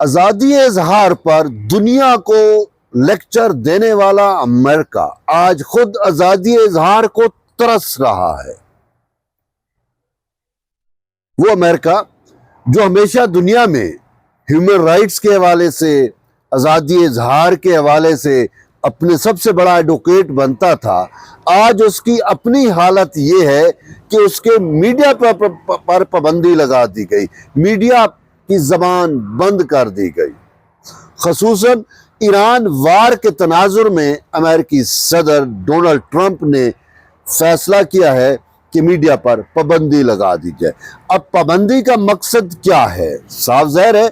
آزادی اظہار پر دنیا کو لیکچر دینے والا امریکہ آج خود آزادی اظہار کو ترس رہا ہے۔ وہ امریکہ جو ہمیشہ دنیا میں ہیومن رائٹس کے حوالے سے، آزادی اظہار کے حوالے سے اپنے سب سے بڑا ایڈوکیٹ بنتا تھا، آج اس کی اپنی حالت یہ ہے کہ اس کے میڈیا پر پابندی لگا دی گئی، میڈیا کی زبان بند کر دی گئی۔ خصوصاً ایران وار کے تناظر میں امریکی صدر ڈونلڈ ٹرمپ نے فیصلہ کیا ہے کہ میڈیا پر پابندی لگا دی جائے۔ اب پابندی کا مقصد کیا ہے؟ صاف ظاہر ہے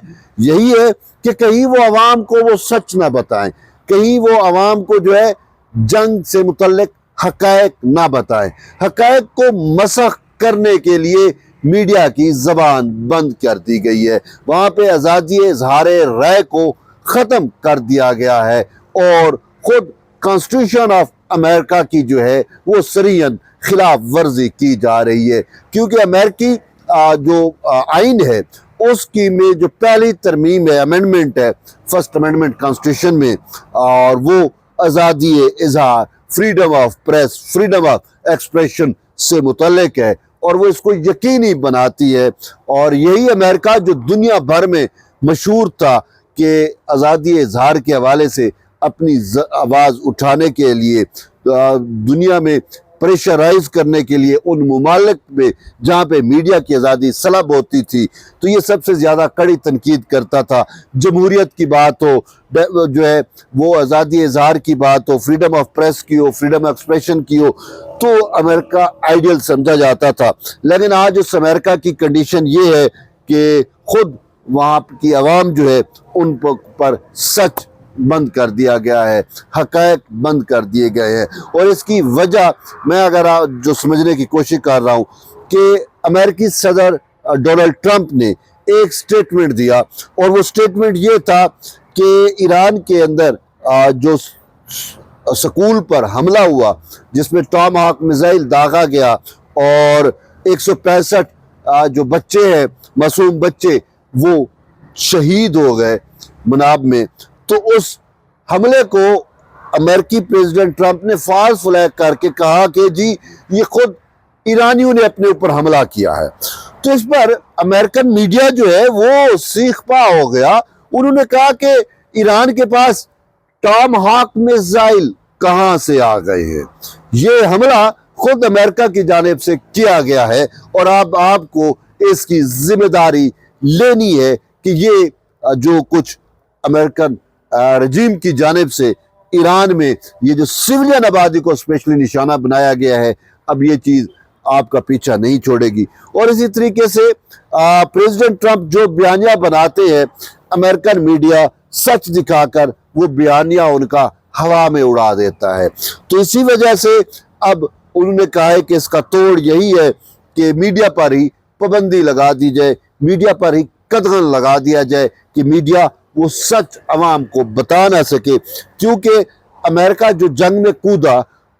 یہی ہے کہ کہیں وہ عوام کو وہ سچ نہ بتائیں، کہیں وہ عوام کو جو ہے جنگ سے متعلق حقائق نہ بتائیں۔ حقائق کو مسخ کرنے کے لیے میڈیا کی زبان بند کر دی گئی ہے، وہاں پہ آزادی اظہار رائے کو ختم کر دیا گیا ہے، اور خود کانسٹیٹیوشن آف امریکہ کی جو ہے وہ صریحاً خلاف ورزی کی جا رہی ہے، کیونکہ امریکی جو آئین ہے اس کی میں جو پہلی ترمیم ہے، امینڈمنٹ ہے، فرسٹ امینڈمنٹ کانسٹیٹیوشن میں، اور وہ آزادی اظہار، freedom of press, freedom of expression سے متعلق ہے، اور وہ اس کو یقینی بناتی ہے۔ اور یہی امریکہ جو دنیا بھر میں مشہور تھا کہ آزادی اظہار کے حوالے سے اپنی آواز اٹھانے کے لیے، دنیا میں پریشرائز کرنے کے لیے ان ممالک میں جہاں پہ میڈیا کی آزادی سلب ہوتی تھی، تو یہ سب سے زیادہ کڑی تنقید کرتا تھا۔ جمہوریت کی بات ہو، جو ہے وہ آزادی اظہار کی بات ہو، فریڈم آف پریس کی ہو، فریڈم آف ایکسپریشن کی ہو، تو امریکہ آئیڈیل سمجھا جاتا تھا۔ لیکن آج اس امریکہ کی کنڈیشن یہ ہے کہ خود وہاں کی عوام جو ہے ان پر سچ بند کر دیا گیا ہے، حقائق بند کر دیے گئے ہیں۔ اور اس کی وجہ میں اگر جو سمجھنے کی کوشش کر رہا ہوں کہ امریکی صدر ڈونلڈ ٹرمپ نے ایک سٹیٹمنٹ دیا، اور وہ سٹیٹمنٹ یہ تھا کہ ایران کے اندر جو سکول پر حملہ ہوا جس میں ٹام ہاک میزائل داغا گیا، اور 165 جو بچے ہیں، معصوم بچے، وہ شہید ہو گئے مناب میں، تو اس حملے کو امریکی پریزیڈنٹ ٹرمپ نے فالس فلیگ کر کے کہا کہ جی یہ خود ایرانیوں نے اپنے اوپر حملہ کیا ہے۔ تو اس پر امریکن میڈیا جو ہے وہ سیخ پا ہو گیا، انہوں نے کہا کہ ایران کے پاس ٹام ہاک میزائل کہاں سے آ گئے ہیں، یہ حملہ خود امریکہ کی جانب سے کیا گیا ہے، اور اب آپ کو اس کی ذمہ داری لینی ہے کہ یہ جو کچھ امریکن رجیم کی جانب سے ایران میں یہ جو سویلین آبادی کو اسپیشلی نشانہ بنایا گیا ہے، اب یہ چیز آپ کا پیچھا نہیں چھوڑے گی۔ اور اسی طریقے سے پریزیڈنٹ ٹرمپ جو بیانیہ بناتے ہیں، امریکن میڈیا سچ دکھا کر وہ بیانیہ ان کا ہوا میں اڑا دیتا ہے۔ تو اسی وجہ سے اب انہوں نے کہا ہے کہ اس کا توڑ یہی ہے کہ میڈیا پر ہی پابندی لگا دی جائے، میڈیا پر ہی قدغن لگا دیا جائے کہ میڈیا وہ سچ عوام کو بتا نہ سکے، کیونکہ امریکہ جو جنگ میں کودا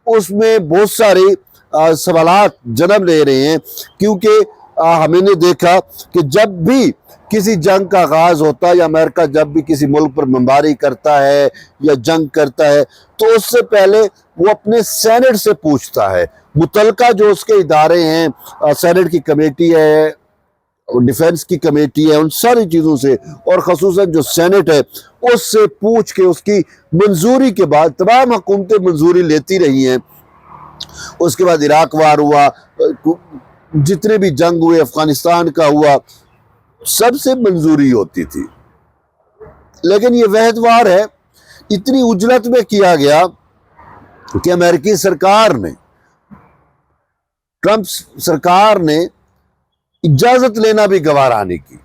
اس میں بہت سارے سوالات جنم لے رہے ہیں، کیونکہ ہمیں نے دیکھا کہ جب بھی کسی جنگ کا آغاز ہوتا ہے، یا امریکہ جب بھی کسی ملک پر بمباری کرتا ہے یا جنگ کرتا ہے، تو اس سے پہلے وہ اپنے سینٹ سے پوچھتا ہے، متعلقہ جو اس کے ادارے ہیں، سینٹ کی کمیٹی ہے، ڈیفنس کی کمیٹی ہے، ان ساری چیزوں سے، اور خصوصاً جو سینٹ ہے اس سے پوچھ کے اس کی منظوری کے بعد تمام حکومتیں منظوری لیتی رہی ہیں۔ اس کے بعد عراق وار ہوا، جتنے بھی جنگ ہوئے، افغانستان کا ہوا، سب سے منظوری ہوتی تھی۔ لیکن یہ وحد وار ہے، اتنی اجلت میں کیا گیا کہ امریکی سرکار نے، ٹرمپ سرکار نے اجازت لینا بھی گوارا نہیں کی۔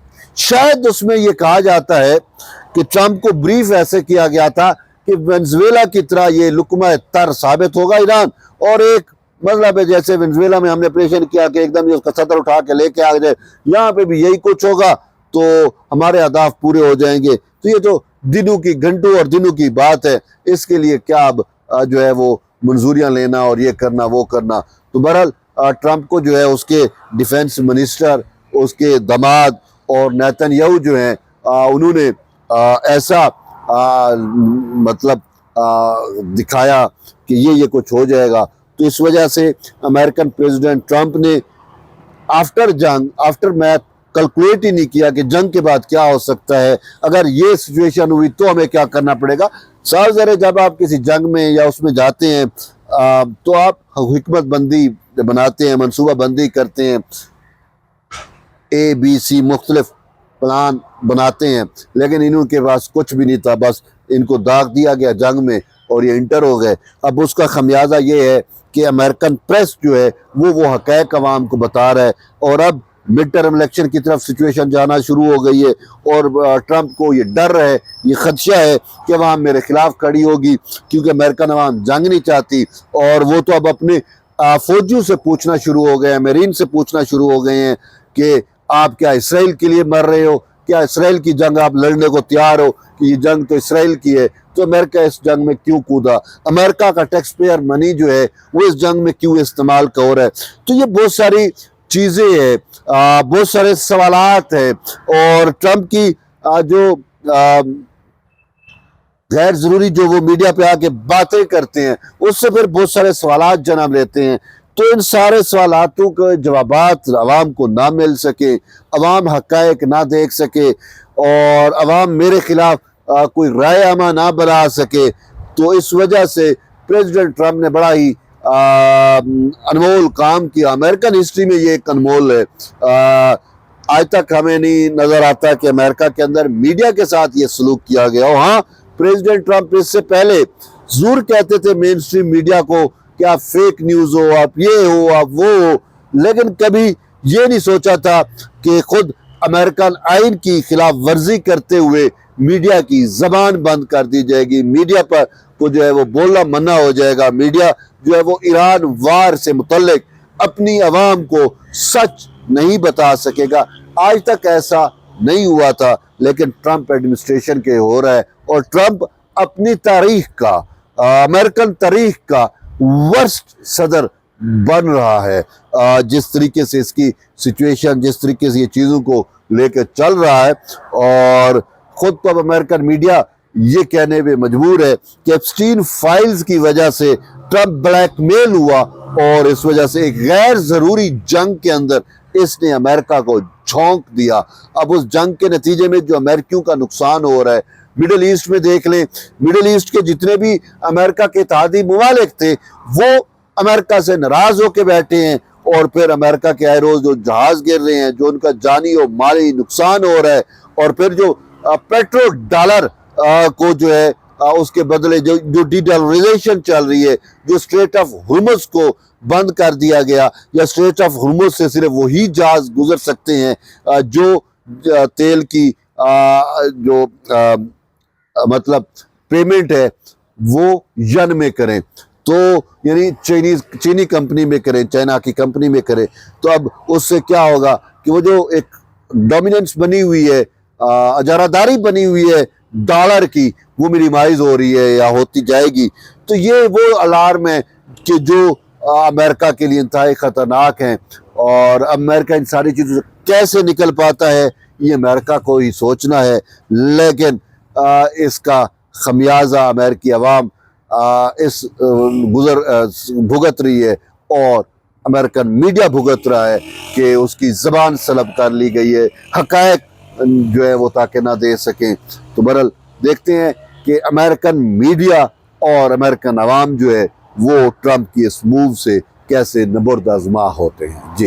شاید اس میں یہ کہا جاتا ہے کہ ٹرمپ کو بریف ایسے کیا گیا تھا کہ وینزویلا کی طرح یہ لقمہ تر ثابت ہوگا ایران، اور ایک مطلب ہے جیسے وینزویلا میں ہم نے آپریشن کیا کہ ایک دم یہ اس کا صدر اٹھا کے لے کے آ جائے، یہاں پہ بھی یہی کچھ ہوگا تو ہمارے اہداف پورے ہو جائیں گے۔ تو یہ تو دنوں کی، گھنٹوں اور دنوں کی بات ہے، اس کے لیے کیا اب جو ہے وہ منظوریاں لینا اور یہ کرنا وہ کرنا۔ تو بہرحال ٹرمپ کو جو ہے اس کے ڈیفنس منسٹر، اس کے داماد اور نیتن یاہو جو ہیں، انہوں نے ایسا مطلب دکھایا کہ یہ کچھ ہو جائے گا. تو اس وجہ سے امریکن پریزیڈنٹ ٹرمپ نے آفٹر میچ کیلکولیٹ ہی نہیں کیا کہ جنگ کے بعد کیا ہو سکتا ہے, اگر یہ سچویشن ہوئی تو ہمیں کیا کرنا پڑے گا. صاف ظاہر ہے جب آپ کسی جنگ میں یا اس میں جاتے ہیں تو آپ حکمت بندی بناتے ہیں, منصوبہ بندی کرتے ہیں, ABC مختلف پلان بناتے ہیں, لیکن انہوں کے پاس کچھ بھی نہیں تھا, بس ان کو داغ دیا گیا جنگ میں اور یہ انٹر ہو گئے. اب اس کا خمیازہ یہ ہے کہ امریکن پریس جو ہے وہ حقائق عوام کو بتا رہا ہے, اور اب مڈ ٹرم الیکشن کی طرف سچویشن جانا شروع ہو گئی ہے, اور ٹرمپ کو یہ ڈر ہے, یہ خدشہ ہے کہ عوام میرے خلاف کھڑی ہوگی, کیونکہ امریکن عوام جنگ نہیں چاہتی. اور وہ تو اب اپنے فوجیوں سے پوچھنا شروع ہو گئے ہیں, میرین سے پوچھنا شروع ہو گئے ہیں کہ آپ کیا اسرائیل کے لیے مر رہے ہو, کیا اسرائیل کی جنگ آپ لڑنے کو تیار ہو, کہ یہ جنگ تو اسرائیل کی ہے, تو امریکہ اس جنگ میں کیوں کودا, امریکہ کا ٹیکس پیئر منی جو ہے وہ اس جنگ میں کیوں استعمال ہو رہا ہے. تو یہ بہت ساری چیزیں ہیں, بہت سارے سوالات ہیں, اور ٹرمپ کی جو غیر ضروری جو وہ میڈیا پہ آ کے باتیں کرتے ہیں اس سے پھر بہت سارے سوالات جنم لیتے ہیں. تو ان سارے سوالاتوں کے جوابات عوام کو نہ مل سکے, عوام حقائق نہ دیکھ سکے, اور عوام میرے خلاف کوئی رائے عامہ نہ بنا سکے, تو اس وجہ سے پریزیڈنٹ ٹرمپ نے بڑا ہی انمول کام کیا. امریکن ہسٹری میں یہ ایک انمول ہے, آج تک ہمیں نہیں نظر آتا کہ امریکہ کے اندر میڈیا کے ساتھ یہ سلوک کیا گیا. ہاں پریزیڈنٹ ٹرمپ اس سے پہلے ضرور کہتے تھے مین سٹریم میڈیا کو کہ آپ فیک نیوز ہو, آپ یہ ہو, آپ وہ ہو, لیکن کبھی یہ نہیں سوچا تھا کہ خود امریکن آئین کی خلاف ورزی کرتے ہوئے میڈیا کی زبان بند کر دی جائے گی, میڈیا پر کو جو ہے وہ بولنا منع ہو جائے گا, میڈیا جو ہے وہ ایران وار سے متعلق اپنی عوام کو سچ نہیں بتا سکے گا. آج تک ایسا نہیں ہوا تھا, لیکن ٹرمپ ایڈمنسٹریشن کے ہو رہا ہے, اور ٹرمپ اپنی تاریخ کا, امریکن تاریخ کا ورسٹ صدر بن رہا ہے. جس طریقے سے اس کی سچویشن, جس طریقے سے یہ چیزوں کو لے کے چل رہا ہے, اور خود تو اب امریکن میڈیا یہ کہنے پہ مجبور ہے کہ ایپسٹین فائلز کی وجہ سے ٹرمپ بلیک میل ہوا, اور اس وجہ سے ایک غیر ضروری جنگ کے اندر اس نے امریکہ کو جھونک دیا. اب اس جنگ کے نتیجے میں جو امریکیوں کا نقصان ہو رہا ہے, مڈل ایسٹ میں دیکھ لیں, مڈل ایسٹ کے جتنے بھی امریکہ کے اتحادی ممالک تھے وہ امریکہ سے ناراض ہو کے بیٹھے ہیں, اور پھر امریکہ کے آئے روز جو جہاز گر رہے ہیں, جو ان کا جانی اور مالی نقصان ہو رہا ہے, اور پھر جو پیٹرو ڈالر کو جو ہے اس کے بدلے جو ڈی ڈالرائزیشن چل رہی ہے, جو اسٹریٹ آف ہرمز کو بند کر دیا گیا, یا اسٹریٹ آف ہرمز سے صرف وہی جہاز گزر سکتے ہیں جو تیل کی جو مطلب پیمنٹ ہے وہ ین میں کریں, تو یعنی چینی کمپنی میں کریں, چائنا کی کمپنی میں کریں. تو اب اس سے کیا ہوگا کہ وہ جو ایک ڈومیننس بنی ہوئی ہے, اجارہ داری بنی ہوئی ہے ڈالر کی, وہ منیمائز ہو رہی ہے یا ہوتی جائے گی. تو یہ وہ الارم ہے کہ جو امریکہ کے لیے انتہائی خطرناک ہیں, اور امریکہ ان ساری چیزوں سے کیسے نکل پاتا ہے یہ امریکہ کو ہی سوچنا ہے, لیکن اس کا خمیازہ امریکی عوام اس بھگت رہی ہے, اور امریکن میڈیا بھگت رہا ہے کہ اس کی زبان سلب کر لی گئی ہے, حقائق جو ہے وہ تاکہ نہ دے سکیں. تو بہرحال دیکھتے ہیں کہ امریکن میڈیا اور امریکن عوام جو ہے وہ ٹرمپ کی اس موو سے کیسے نبرد آزما ہوتے ہیں. جی.